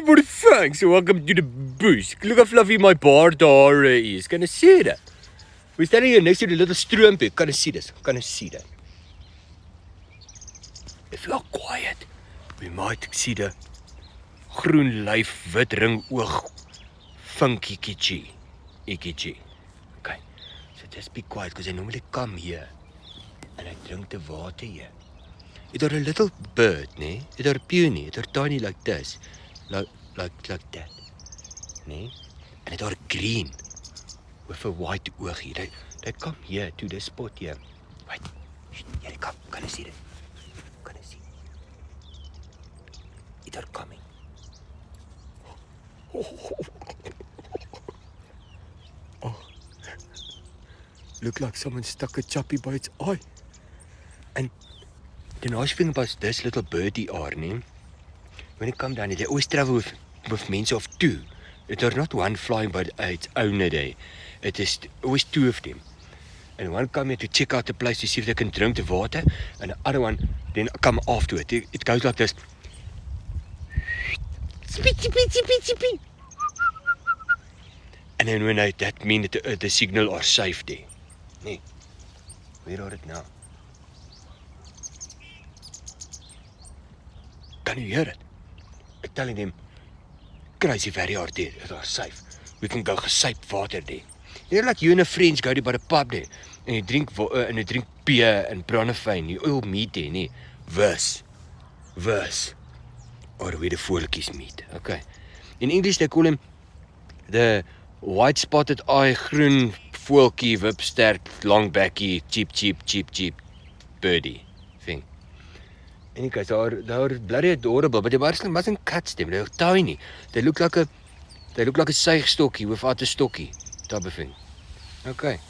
everybody, thanks. Welcome to the bush. Look how fluffy my bar daar is. Can you see that? We're standing here next to the little stroompie. Can you see this? Can you see that? If you are quiet, we might see the groen lyf, wit ring oog, funky kitschy. Ikichi. Okay, so just be quiet because I normally come here and I drink the water here. It's a little bird, nee? It's a puny, it's tiny like this. Like that. Nee? And it's green with a white oogie. They come here to the spot here. Wait, here they come. Can you see it? Can you see? It's coming. Oh. Look like someone stuck a chappie by its eye. And the nice thing about this little birdie are, nee? When it come down, they always travel with men of two. It are not one flying by its own a day. It is always two of them. And one come here to check out the place to see if they can drink the water, and the other one then come after it. It goes like this. Spitty. And then when that means the signal are safe there. Nee, where are it now? Can you hear it? I'm telling them, crazy very hard there, it are safe. We can go gesuip water there. You know, like you and a friends go there by the pub there, and you drink beer and brandewyn, you oil meat there, nee. Vers. Or where the voeltjies meet. Okay. In English they call him the white spotted eye, groen voeltjie, wipstert, long backie, cheap birdie thing. And guys, they're bloody adorable, but they mustn't catch them. They're tiny. They look like a suigstokkie without a stokkie type of thing. Okay.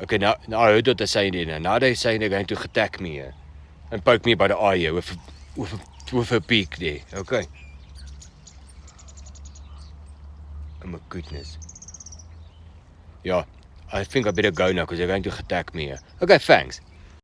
Okay, now I heard what they're saying there. Now they're saying they're going to attack me here and poke me by the eye here with a beak there. Okay. Oh my goodness. Yeah, I think I better go now because they're going to attack me here. Okay, thanks.